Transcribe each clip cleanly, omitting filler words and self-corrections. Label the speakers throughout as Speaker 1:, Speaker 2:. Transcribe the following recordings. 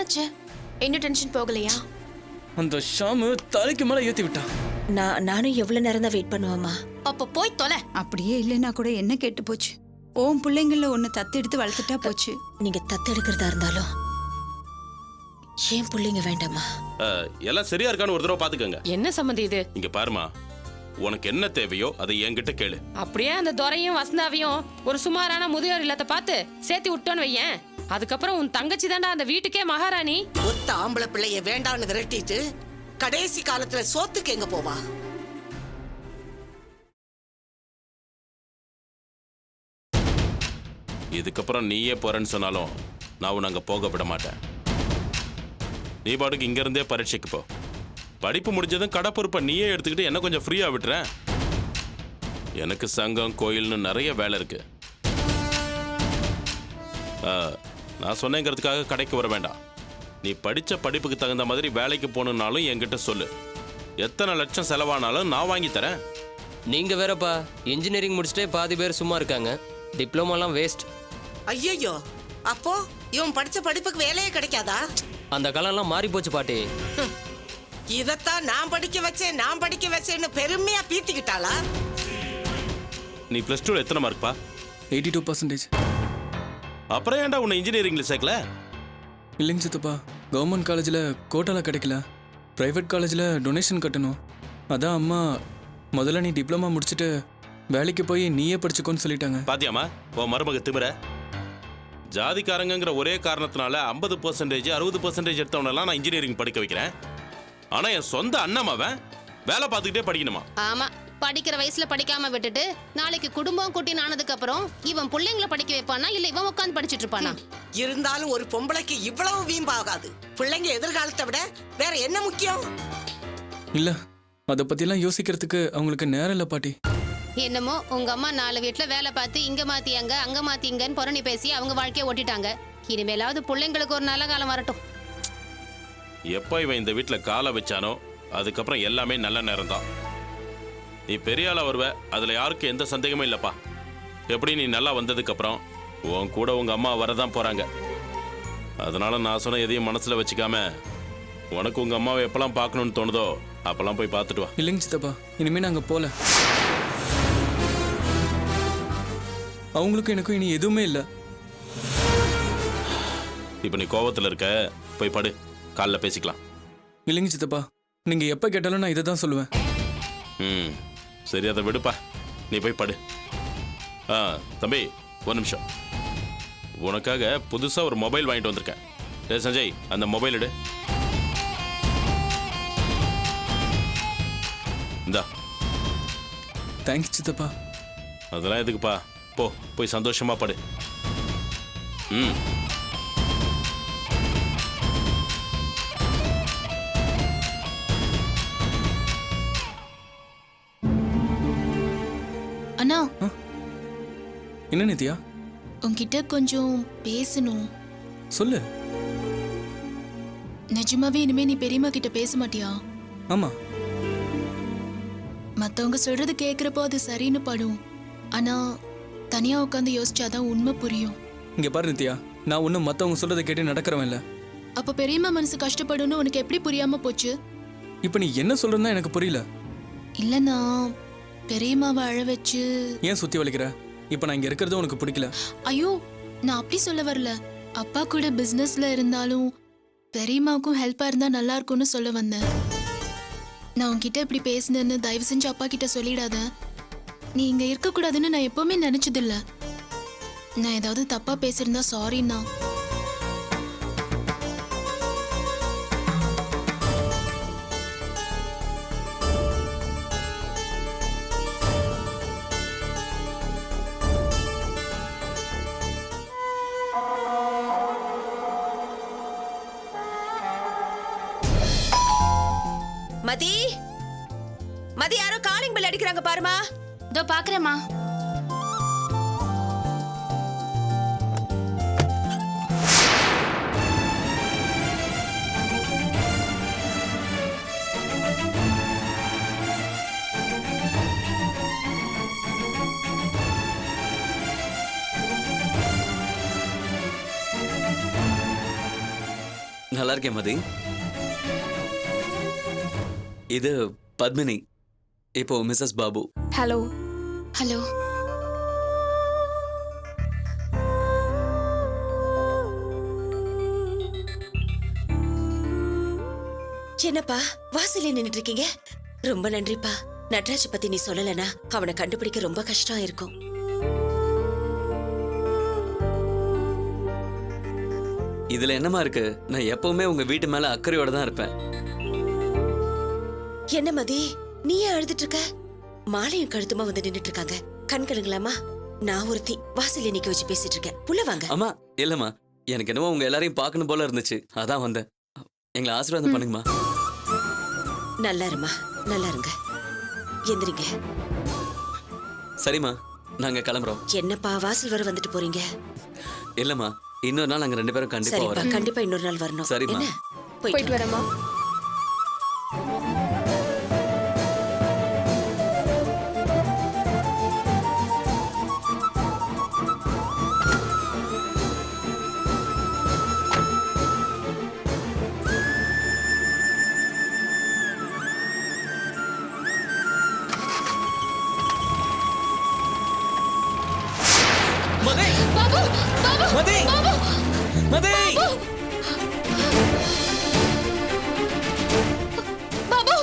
Speaker 1: என்னாச்சு? இன்னும் டென்ஷன் போகலையா?
Speaker 2: அந்த ஷாமு தலைக்கு மேல ஏத்தி விட்டான்.
Speaker 3: நானும் எவ்வளவு நேரம் தான் வெயிட் பண்ணுவேம்மா.
Speaker 1: அப்ப போய் தொலை.
Speaker 4: அப்படியே இல்லைன்னா கூட என்ன கேட்டு போச்சு? ஓம் பிள்ளைங்கள ஒன்னு தத்து எடுத்து வளர்த்துட்டா போச்சு.
Speaker 3: நீங்க தத்து எடுக்கிறதா இருந்தாலும் ஏன் பிள்ளைங்க வேண்டாமா?
Speaker 5: எல்லாம் சரியா இருக்கான்னு ஒரு தடவை பாத்துக்கங்க.
Speaker 6: என்ன சம்மந்தி இது?
Speaker 5: இங்க பாருமா, உனக்கு என்ன தேவையோ அதை என்கிட்ட கேளு.
Speaker 6: அப்படியே அந்த துரையும் வசந்தாவையும் ஒரு சுமாரான முதியோர் இல்லத்தை பார்த்து சேர்த்து விட்டோன்னு வையேன், அதுக்கப்புறம் உன் தங்கச்சி தாண்டா அந்த வீட்டுக்கே மகாராணி.
Speaker 7: ஒத்த ஆம்பளை பிள்ளைய வேண்டான்னு விரட்டிட்டு கடைசி காலத்துல சோத்துக்கு எங்க போவா?
Speaker 5: இதுக்கப்புறம் நீயே போறேன்னு சொன்னாலும் நான் உன்னை அங்க போக விட மாட்டேன். நீ பாட்டுக்கு இங்க இருந்தே பரீட்சைக்கு போ. படிப்பு முடிஞ்சதும் கடை பொறுப்பை நீயே எடுத்துக்கிட்டு என்ன கொஞ்சம் ஃப்ரீயா விட்டுறேன். எனக்கு சங்கம் கோயில்னு நிறைய வேலை இருக்கு. நான் சொன்னேங்கிறதுக்காக கடைக்கு வர வேண்டாம். நீ படிச்ச படிப்புக்கு தகுந்த மாதிரி வேலைக்கு போகணுன்னாலும் என்கிட்ட சொல்லு. எத்தனை லட்சம் செலவானாலும் நான் வாங்கி தரேன்.
Speaker 8: நீங்க வேறப்பா இன்ஜினியரிங் முடிச்சுட்டே பாதி பேர் சும்மா இருக்காங்க. டிப்ளமாலாம் வேஸ்ட்.
Speaker 7: ஐயோ, அப்போ இவன் படிச்ச படிப்புக்கு வேலையே கிடைக்காதா?
Speaker 8: அந்த காலம்லாம் மாறி போச்சு பாட்டி.
Speaker 7: இதத்தான் நான் படிக்க வச்சேன்னு பெருமையா பீத்திக்கிட்டாளா?
Speaker 5: நீ +2 எத்தனை மார்க்பா?
Speaker 2: 82%.
Speaker 5: அப்புறம் ஏன்டா உன்னை இன்ஜினியரிங்ல சேர்க்கல?
Speaker 2: இல்லைங்க சித்தப்பா, கவர்மெண்ட் காலேஜில் கோட்டால கிடைக்கல. ப்ரைவேட் காலேஜில் டொனேஷன் கட்டணும். அதான் அம்மா முதல்ல நீ டிப்ளமா முடிச்சுட்டு வேலைக்கு போய் நீயே படிச்சுக்கோன்னு சொல்லிட்டாங்க.
Speaker 5: பாத்தியாமா உன் மருமக திமிர? ஜாதிக்காரங்கிற ஒரே காரணத்தினால 50% 60% எடுத்தவனெல்லாம் நான் இன்ஜினியரிங் படிக்க வைக்கிறேன். ஆனா என் சொந்த அண்ணாமவன் வேலை பார்த்துக்கிட்டே படிக்கணுமா?
Speaker 9: ஆமா, படிக்கிற வயசுல படிக்காம விட்டுட்டு நாளைக்கு குடும்பம் குட்டின்னு ஆனதுக்கு அப்புறம் இவன் பிள்ளைங்களை படிக்க வைப்பானா இல்ல இவன் உட்காந்து படிச்சிட்டு இருப்பானா?
Speaker 7: இருந்தாலும் ஒரு பொம்பளைக்கு இவ்வளவு வீம்பாகாது. பிள்ளைங்க எதிர்காலத்தை விட வேற என்ன முக்கியம்?
Speaker 2: இல்ல, அதை பத்திலாம் யோசிக்கிறதுக்கு அவங்களுக்கு நேரம் இல்லை பாட்டி.
Speaker 9: என்னமோ உங்க அம்மா 4 வீட்டுல வேலை பார்த்து இங்க மாத்தியாங்க அங்க மாத்திங்கன்னு புரணி பேசி அவங்க வாழ்க்கையை ஓட்டிட்டாங்க. இனிமேலாவது பிள்ளைங்களுக்கு ஒரு நல்ல காலம் வரட்டும்.
Speaker 5: எப்ப இவன் இந்த வீட்டுல காலை வச்சானோ அதுக்கப்புறம் எல்லாமே நல்ல நேரம் தான். நீ பெரிய ஆளா வருவ, அதுல யாருக்கும் எந்த சந்தேகமும் இல்லப்பா. எப்படி நீ நல்லா வந்ததுக்கு அப்புறம் உன் கூட உங்க அம்மா வரதான் போறாங்க. அதனால நான் சொன்ன எதையும் மனசுல வச்சுக்காம உனக்கு உங்க அம்மாவை எப்பெல்லாம் பார்க்கணும்னு தோணுதோ அப்பெல்லாம் போய் பார்த்துட்டு வா.
Speaker 2: இல்லைங்க சித்தப்பா, இனிமே நாங்க போல. அவங்களுக்கும் எனக்கும் இனி எதுவுமே இல்லை.
Speaker 5: இப்ப நீ கோவத்துல இருக்க, போய் படு, காலைல பேசிக்கலாம்.
Speaker 2: இல்லைங்க சித்தப்பா, நீங்க எப்ப கேட்டாலும் நான் இதை தான் சொல்லுவேன்.
Speaker 5: சரி, அதை விடுப்பா, நீ போய் படு. தம்பி, ஒரு நிமிஷம். உனக்காக புதுசா ஒரு மொபைல் வாங்கிட்டு வந்திருக்கேன். டேய் சஞ்சய், அந்த மொபைல் எடு. இந்தா.
Speaker 2: தேங்க்ஸ் சித்தப்பா.
Speaker 5: அதெல்லாம் எதுக்குப்பா, போய் சந்தோஷமா படு.
Speaker 1: அண்ணா,
Speaker 2: என்ன நித்யா?
Speaker 1: உன்கிட்ட கொஞ்சம் பேசணும்.
Speaker 2: சொல்லு.
Speaker 1: நிஜமாவே இனிமே நீ பெரியம்மா கிட்ட பேச மாட்டியா?
Speaker 2: ஆமா.
Speaker 1: மத்தவங்க சொல்றது கேக்குறப்போ அது சரின்னு படும். ஆனா தனியா உட்காந்து யோசிச்சாதான் உண்மை புரியும்.
Speaker 2: இங்க பாரு நித்யா, நான் ஒன்னும் மத்தவங்க சொல்றதை கேட்டு நடக்கிறவன் இல்ல.
Speaker 1: அப்ப பெரியம்மா மனசு கஷ்டப்படும்னு உனக்கு எப்படி புரியாம போச்சு?
Speaker 2: இப்ப நீ என்ன சொல்றன்னா எனக்கு புரியல.
Speaker 1: இல்லண்ணா, பெரியம்மாவை அழ வச்சு
Speaker 2: ஏன் சுத்தி வலிக்கிற? இப்ப நான் இங்க இருக்கிறது உனக்கு பிடிக்கல?
Speaker 1: ஐயோ, நான் அப்படி சொல்ல வரல. அப்பா கூட பிசினஸ்ல இருந்தாலும் பெரியம்மாவுக்கும் ஹெல்ப்பா இருந்தா நல்லா இருக்கும்னு சொல்ல வந்தேன். நான் உன்கிட்ட இப்படி பேசினேன்னு தயவு செஞ்சு அப்பா கிட்ட சொல்லிடாத. நீ இங்க இருக்க கூடாதுன்னு நான் எப்பவுமே நினைச்சதில்ல. நான் ஏதாவது தப்பா பேசியிருந்தா சாரிண்ணா.
Speaker 3: மதி, மதி, யாரோ காலிங் பெல் அடிக்கிறாங்க பாருமா.
Speaker 1: இதோ பாக்குறேம்மா.
Speaker 10: நல்லா நல்லா இருக்கேன் மதி. இது பத்மினி, இப்போ மிஸ்ஸஸ் பாபு.
Speaker 1: ஹலோ. ஹலோ.
Speaker 3: என்னப்பா வாசல்ல நின்னுட்டு இருக்கீங்க? ரொம்ப நன்றிப்பா. நட்ராஜ் பத்தி நீ சொல்லலனா அவனை கண்டுபிடிக்க ரொம்ப கஷ்டம் இருக்கும்.
Speaker 10: இதுல என்னமா இருக்கு? நான் எப்பவுமே உங்க வீட்டு மேல அக்கறையோட தான் இருப்பேன்.
Speaker 3: என்ன மதி, நீ ஏன் அழுதுட்டு இருக்க? மாலையும் கழுத்துமா வந்து நின்னுட்டு இருக்காங்க. கண் கலங்கலாமா? நான் ஒருத்தி வாசல்ல நிக்க வச்சு பேசிட்டு இருக்கேன். உள்ள வாங்க.
Speaker 10: அம்மா இல்லம்மா, எனக்கு என்னவோ உங்க எல்லாரையும் பார்க்கணும் போல இருந்துச்சு, அதான் வந்தேன். எங்களை ஆசீர்வாதம் பண்ணுங்கம்மா.
Speaker 3: நல்லா இருமா, நல்லா இருங்க. எந்திரிங்க.
Speaker 10: சரிம்மா, நாங்க கிளம்புறோம்.
Speaker 3: என்னப்பா வாசல் வர வந்துட்டு போறீங்க?
Speaker 10: இல்லம்மா, இன்னொரு நாள் நாங்க 2 பேரும் கண்டிப்பா
Speaker 3: சரிப்பா,
Speaker 10: வரோம்.
Speaker 3: கண்டிப்பா இன்னொரு நாள் வரணும்.
Speaker 10: சரிம்மா.
Speaker 3: என்ன? போயிட்டு வரேம்மா.
Speaker 10: மதி!
Speaker 1: பாபு. பாபு.
Speaker 10: மதி! மதி!
Speaker 1: பாபு.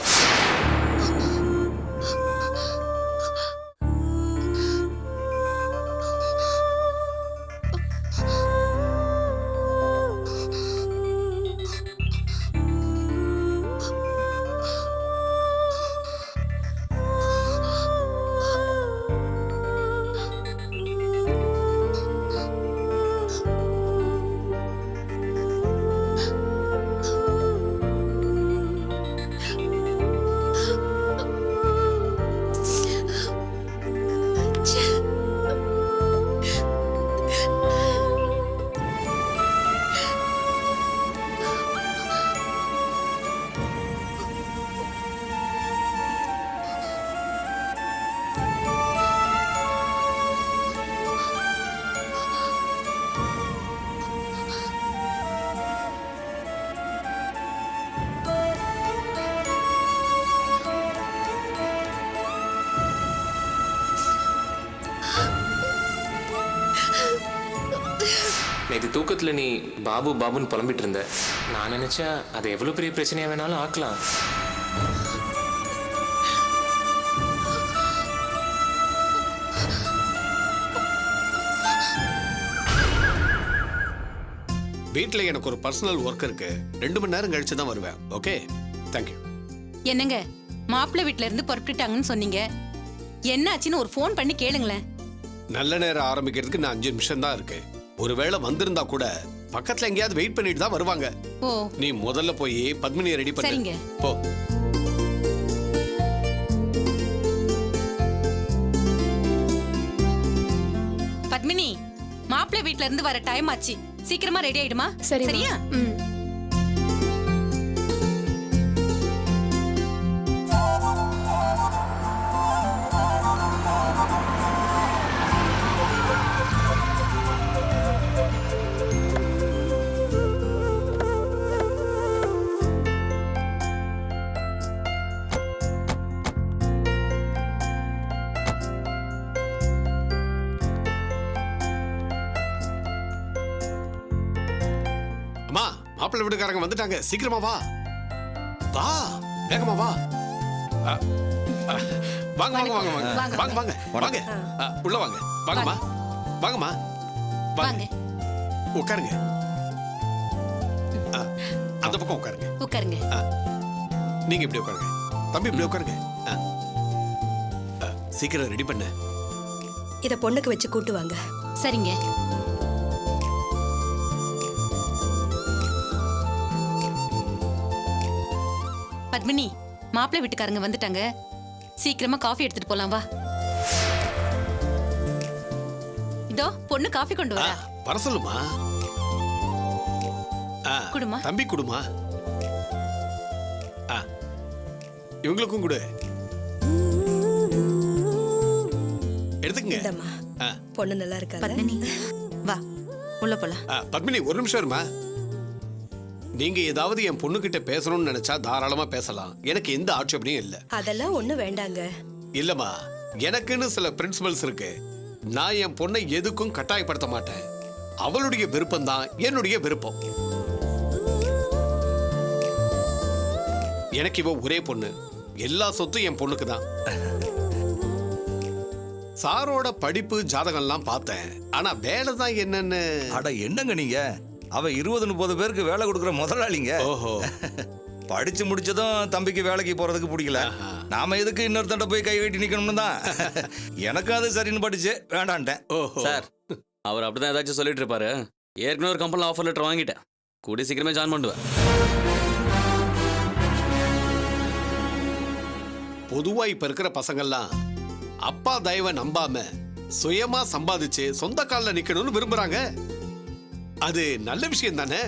Speaker 11: நேற்று தூக்கத்தில் நீ பாபு பாபுன்னு புலம்பிட்டு இருந்த. நான் நினைச்சா அதை எவ்வளோ பெரிய பிரச்சனையா வேணாலும் ஆக்கலாம்.
Speaker 12: வீட்டில் எனக்கு ஒரு பர்சனல் ஒர்க் இருக்கு. 2 மணி நேரம் கழிச்சு தான் வருவேன். Okay, thank you.
Speaker 13: என்னங்க, மாப்பிள்ளை வீட்ல இருந்து புறப்பட்டுட்டாங்கன்னு சொன்னீங்க. என்ன ஆச்சுன்னு ஒரு ஃபோன் பண்ணி கேளுங்களேன்.
Speaker 12: நல்ல நேரம் ஆரம்பிக்கிறதுக்கு நான் 5 நிமிஷம் தான் இருக்கு. ஒருவேளை வந்திருந்தா கூட பக்கத்துல எங்கேயாவது வெயிட் பண்ணிட்டு தான் வருவாங்க.
Speaker 13: ஓ,
Speaker 12: நீ முதல்ல போய் பத்மினியை ரெடி பண்ணு.
Speaker 13: சரிங்க.
Speaker 12: போ.
Speaker 13: பத்மினி, மாப்பிள்ளை வீட்ல இருந்து வர டைம் ஆச்சு. சீக்கிரமா ரெடி ஆயிடுமா? சரியா?
Speaker 12: அம்மா, மாப்பிள்ளை வீட்டுக்காரங்க வந்துட்டாங்க. சீக்கிரமா வா. வா, வேகமா வா. வாங்க வாங்க வாங்க வாங்க வாங்க வாங்க வாங்க. உள்ள வாங்க. வாங்கம்மா, வாங்கம்மா, வாங்க. உட்காருங்க. அந்த பக்கம் உட்காருங்க.
Speaker 13: உட்காருங்க.
Speaker 12: நீங்க இப்படி உட்காருங்க. தம்பி இப்படி உட்காருங்க. சீக்கிரம் ரெடி பண்ணு.
Speaker 3: இத பொண்ணுக்கு வச்சு கூட்டு வாங்க.
Speaker 13: சரிங்க. பத்மினி, மாப்பிள்ளை வீட்டுக்காரங்க வந்துட்டாங்க. சீக்கிரமா காஃபி எடுத்துட்டு போலாம், வா. இதோ பொண்ணு காஃபி கொண்டு வர.
Speaker 12: வர சொல்லுமா.
Speaker 13: குடுமா.
Speaker 12: தம்பி குடுமா. இவங்களுக்கும் கொடு. எடுத்துக்கங்க.
Speaker 3: பொண்ணு நல்லா இருக்கா?
Speaker 13: பத்மினி, வா உள்ள போலாம்.
Speaker 12: பத்மினி, ஒரு நிமிஷம் இருமா. நீங்க ஏதாவது என் பொண்ணுகிட்ட பேசணும்னு நினைச்சா தாராளமா பேசலாம். எனக்கு எந்த ஆட்சேபனையும் இல்ல.
Speaker 14: அதெல்லாம் ஒண்ணு வேண்டாங்க.
Speaker 12: இல்லம்மா, எனக்குன்னு சில பிரின்சிபல்ஸ் இருக்கு. நான் என் பொண்ணை எதுக்கும் கட்டாயப்படுத்த மாட்டேன். அவளுடைய விருப்பம் தான் என்னுடைய விருப்பம். எனக்கு இவ ஒரே பொண்ணு. எல்லா சொத்தும் என் பொண்ணுக்கு தான். சாரோட படிப்பு ஜாதகம்லாம் பார்த்தேன். ஆனா வேலை தான் என்னன்னு.
Speaker 15: அட என்னங்க நீங்க, அவ 20-30 பேருக்கு வேலை கொடுக்குற முதலாளிங்க.
Speaker 12: ஓஹோ.
Speaker 15: படிச்சு முடிச்சதும் தம்பிக்கு வேலைக்கு போறதுக்கு பிடிக்கல. நாம எதுக்கு இன்னொருத்தண்ட போய் கை கட்டி நிக்கணும்னு தான் எனக்கும் அது சரின்னு படிச்சு வேண்டான்ட்டேன்.
Speaker 10: சார், அவர் அப்படிதான் ஏதாச்சும் சொல்லிட்டு இருப்பாரு. ஏற்கனவே ஒரு கம்பெனில ஆஃபர் லெட்டர் வாங்கிட்டேன். கூடி சீக்கிரமே ஜாயின் பண்ணுவேன்.
Speaker 12: பொதுவா இப்ப இருக்கிற பசங்கள்லாம் அப்பா தயவை நம்பாம சுயமா சம்பாதிச்சு சொந்த காலில் நிக்கணும்னு விரும்புறாங்க. அது நல்ல விஷயம் தானே?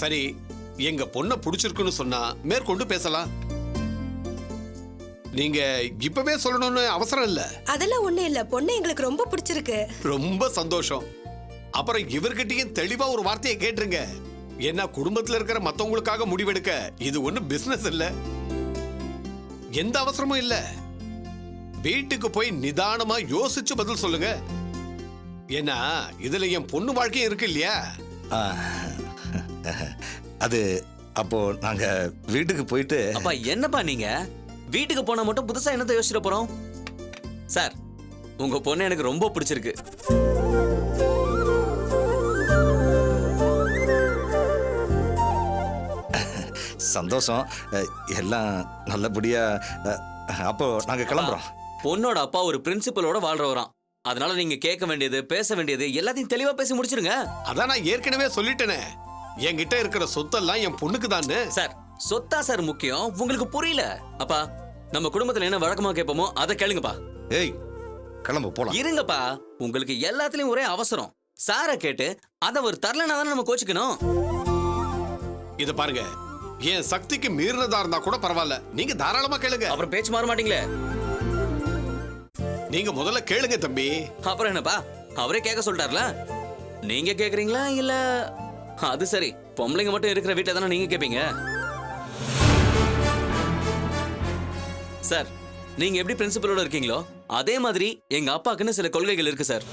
Speaker 12: சரி, எங்க பொண்ணை பிடிச்சிருக்குன்னு சொன்னா மேற்கொண்டு பேசலாம். நீங்க இப்பவே சொல்லணும்னு அவசரம் இல்ல.
Speaker 14: அதெல்லாம் ஒண்ணு இல்ல. பொண்ணு எங்களுக்கு ரொம்ப பிடிச்சிருக்கு.
Speaker 12: ரொம்ப சந்தோஷம். அப்புறம் இவர்கிட்டயும் தெளிவா ஒரு வார்த்தையை கேட்டுருங்க. ஏன்னா குடும்பத்துல இருக்கிற மத்தவங்களுக்காக முடிவெடுக்க இது ஒண்ணு பிசினஸ் இல்ல. எந்த அவசரமும் இல்ல. வீட்டுக்கு போய் நிதானமா யோசிச்சு பதில் சொல்லுங்க. ஏன்னா இதுல என் பொண்ணு வாழ்க்கையும் இருக்கு இல்லையா?
Speaker 15: அது அப்போ நாங்க வீட்டுக்கு போயிட்டு.
Speaker 10: அப்பா என்னப்பா நீங்க வீட்டுக்கு போனா மட்டும் புதுசா என்னத்தை யோசிச்சுட்டு போறோம்? சார், உங்க பொண்ணு எனக்கு ரொம்ப பிடிச்சிருக்கு.
Speaker 15: சந்தோஷம். எல்லாம் நல்லபடியா. அப்போ நாங்க கிளம்புறோம்.
Speaker 10: பொண்ணோட அப்பா ஒரு பிரின்சிபலோட வாழ்றவராம். அதனால நீங்க கேட்க வேண்டியது, பேச வேண்டியது எல்லாத்தையும் தெளிவா பேசி முடிச்சிருங்க.
Speaker 12: அதான் நான் ஏற்கனவே சொல்லிட்டேனே, என்கிட்ட இருக்கிற சொத்தெல்லாம் என் பொண்ணுக்கு தானே.
Speaker 10: சார், சொத்தா சார் முக்கியம்? உங்களுக்கு புரியல. அப்பா, நம்ம குடும்பத்துல என்ன வழக்கமா கேட்போமோ அதை கேளுங்கப்பா.
Speaker 15: ஏய், கிளம்பு போலாம்.
Speaker 10: இருங்கப்பா, உங்களுக்கு எல்லாத்துலயும் ஒரே அவசரம். சாரை கேட்டு அதை ஒரு தரலனா தானே நம்ம கோச்சுக்கணும்.
Speaker 12: இத பாருங்க, என் சக்திக்கு மீறினதா இருந்தா கூட பரவாயில்ல, நீங்க தாராளமா கேளுங்க.
Speaker 10: அப்புறம் பேச்சு மாற மாட்டீங்களே.
Speaker 12: நீங்க முதல்ல கேளுங்க தம்பி.
Speaker 10: அப்புறம் என்னப்பா, அவரே கேட்க சொல்லிட்டார்ல, நீங்க கேக்குறீங்களா இல்ல? அது சரி, பொம்பளைங்க மட்டும் இருக்கிற வீட்டுல தானே நீங்க கேப்பீங்க. சார், நீங்க எப்படி பிரின்சிபலோட இருக்கீங்களோ அதே மாதிரி எங்க அப்பாக்குன்னு சில கொள்கைகள் இருக்கு சார்.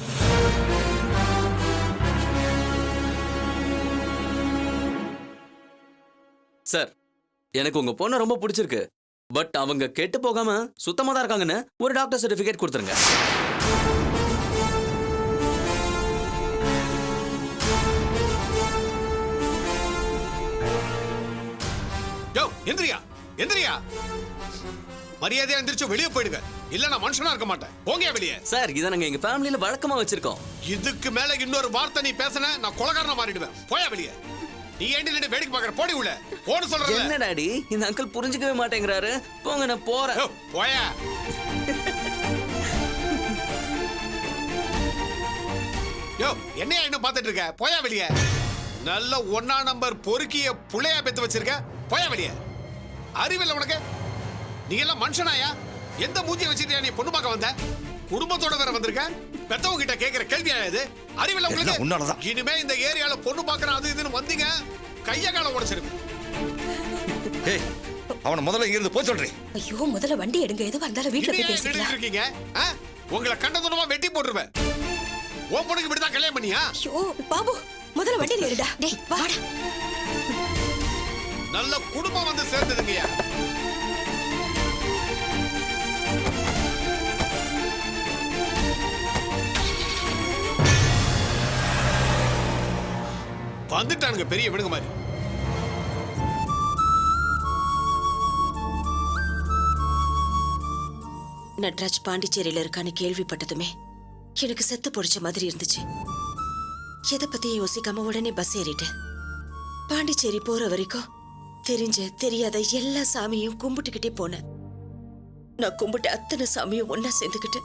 Speaker 10: சார், எனக்கு உங்க பொண்ணை ரொம்ப பிடிச்சிருக்கு. பட் அவங்க கெட்டு போகாம சுத்தமா தான் இருக்காங்கன்னு ஒரு டாக்டர் சர்டிபிகேட் கொடுத்துருங்க.
Speaker 12: யோ, எந்திரியா எந்திரியா, மரியாதையா எந்திரிச்சு வெளியே போயிடுங்க. இல்ல நான் மனுஷனா இருக்க மாட்டேன். போங்க வெளியே.
Speaker 10: சார், இதை நாங்க எங்க ஃபேமிலியில வழக்கமா வச்சிருக்கோம்.
Speaker 12: இதுக்கு மேல இன்னொரு வார்த்தை நீ பேசின நான் கொலைகாரனா மாறிடுவேன். போயா வெளியே. நீ ஏண்டி நின்னு வேடிக்கை பார்க்கற? போடி உள்ள. போன்னு சொல்றேன்.
Speaker 10: என்ன டாடி, இந்த அங்கிள் புரிஞ்சுக்கவே மாட்டேங்கிறாரு. போங்க, நான் போறேன்.
Speaker 12: போயா. யோ, என்னையா இன்னும் பார்த்துட்டு இருக்க? போயா வெளியே. நல்ல 1 நம்பர் பொறுக்கிய புள்ளையா பெத்து வச்சிருக்க. போயா வெளியே. அறிவில்லை உனக்கு? நீ எல்லாம் மனுஷனாயா? எந்த மூஞ்சியை வச்சிருக்கியா நீ பொண்ணு பார்க்க வந்த? குடும்பத்தோட வேற வந்திருக்க. பெத்தவங்க கிட்ட கேக்குற கேள்வியா இது? அறிவில்லை உங்களுக்கு? இனிமே இந்த ஏரியால பொண்ணு பார்க்கற அது இதுன்னு வந்தீங்க, கைய கால உடைச்சிருப்பேன்.
Speaker 15: ஏய், அவனை முதல்ல இங்க இருந்து போய் சொல்றேன்.
Speaker 14: ஐயோ, முதல்ல வண்டி எடுங்க. எதுவா இருந்தாலும் வீட்ல போய் பேசிக்கலாம்.
Speaker 12: இருக்கீங்க. உங்களை கண்டதுனமா வெட்டி போட்டுருவேன். உன் பொண்ணுக்கு இப்படி தான் கல்யாணம் பண்ணியா?
Speaker 14: ஐயோ பாபு, முதல்ல வண்டி ஏறுடா. டேய் வாடா.
Speaker 12: நல்ல குடும்பம் வந்து சேர்ந்ததுங்கயா. வந்துட்டானுங்க பெரிய விடுங்க மாதிரி.
Speaker 3: நட்ராஜ் பாண்டிச்சேரியில இருக்கான்னு கேள்விப்பட்டதுமே எனக்கு செத்து பொடிச்ச மாதிரி இருந்துச்சு. எதை பத்தியும் யோசிக்காம உடனே பஸ் ஏறிட்டேன். பாண்டிச்சேரி போற வரைக்கும் தெரிஞ்ச தெரியாத எல்லா சாமியும் கும்பிட்டுக்கிட்டே போனேன். நான் கும்பிட்ட அத்தனை சாமியும் ஒன்னா சேர்ந்துக்கிட்டு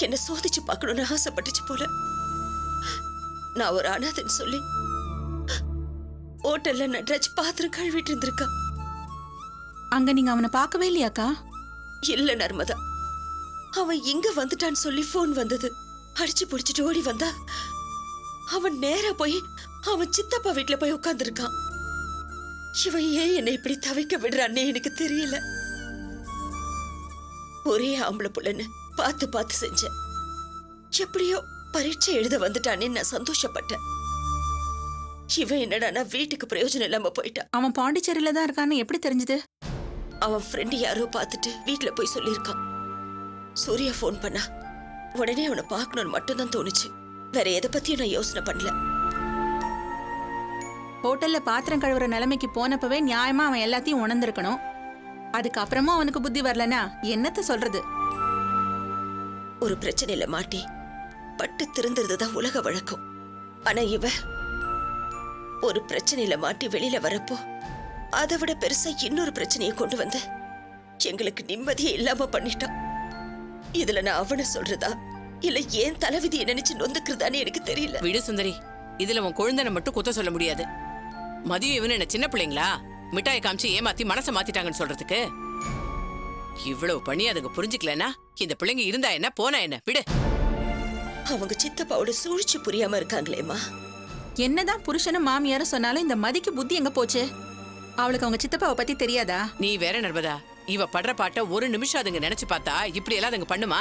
Speaker 3: என்ன சோதிச்சு பார்க்கணும்னு ஆசைப்பட்டுச்சு போல. நான் ஒரு அனாதைன்னு சொல்லி ஹோட்டல்ல நட்ராஜ் பாத்திரம் கழுவிட்டு இருந்திருக்கா.
Speaker 13: அங்க நீங்க அவனை பார்க்கவே இல்லையாக்கா?
Speaker 3: இல்ல நர்மதா, அவன் இங்க வந்துட்டான்னு சொல்லி போன் வந்தது. அடிச்சு பிடிச்சிட்டு ஓடி வந்தா அவன் நேரா போய் அவன் சித்தப்பா வீட்டுல போய் உட்கார்ந்துருக்கான். இவன் ஏன் என்னை இப்படி தவிக்க விடுறான்னே எனக்கு தெரியல. ஒரே ஆம்பளை புள்ளன்னு பார்த்து பார்த்து செஞ்சேன். எப்படியோ பரீட்சை எழுத வந்துட்டானே நான் சந்தோஷப்பட்டேன். இவன் என்னடா வீட்டுக்கு பிரயோஜனம் இல்லாம போயிட்டான்.
Speaker 13: அவன் பாண்டிச்சேரியில தான் இருக்கான்னு எப்படி தெரிஞ்சது?
Speaker 3: அவன் ஃப்ரெண்டு யாரோ பார்த்துட்டு வீட்டுல போய் சொல்லியிருக்கான். சூர்யா ஃபோன் பண்ணா. உடனே அவனை பார்க்கணும்னு மட்டும்தான் தோணுச்சு. வேற எதை பத்தியும் நான் யோசனை பண்ணல.
Speaker 13: ஹோட்டல்ல பாத்திரம் கழுவுற நிலைமைக்கு போனப்பவே நியாயமா அவன் எல்லாத்தையும் உணர்ந்திருக்கணும். அதுக்கப்புறமா அவனுக்கு புத்தி வரலனா என்னத்த சொல்றது?
Speaker 3: ஒரு பிரச்சனையில மாட்டி பட்டு திருந்துறதுதான் உலக வழக்கம். ஆனா இவ ஒரு பிரச்சனையில மாட்டி வெளியில வரப்போ அதை விட பெருசா இன்னொரு பிரச்சனையை கொண்டு வந்து எங்களுக்கு நிம்மதியே இல்லாம பண்ணிட்டான். இதுல நான் அவனை சொல்றதா இல்ல ஏன் தலைவிதியை நினைச்சு நொந்துக்கிறதான்னு எனக்கு தெரியல.
Speaker 16: விடு சுந்தரி, இதுல உன் குழந்தைனை மட்டும் குத்த சொல்ல முடியாது. மதியம் இவனு என்ன சின்ன பிள்ளைங்களா? மிட்டாயை காமிச்சு ஏமாத்தி மனசை மாத்திட்டாங்கன்னு சொல்றதுக்கு? இவ்வளவு பண்ணி அதுங்க புரிஞ்சுக்கலனா இந்த பிள்ளைங்க இருந்தா என்ன போனா என்ன? விடு.
Speaker 3: அவங்க சித்தப்பாவோட சூழ்ச்சி புரியாம இருக்காங்களேம்மா.
Speaker 13: என்னதான் புருஷனும் மாமியாரும் சொன்னாலும் இந்த மதிக்கு புத்தி எங்க போச்சு? அவளுக்கு அவங்க சித்தப்பாவை பத்தி தெரியாதா?
Speaker 16: நீ வேற நர்மதா, இவ படுற பாட்ட ஒரு நிமிஷம் அதுங்க நினைச்சு பார்த்தா இப்படி எல்லாம் அதுங்க பண்ணுமா?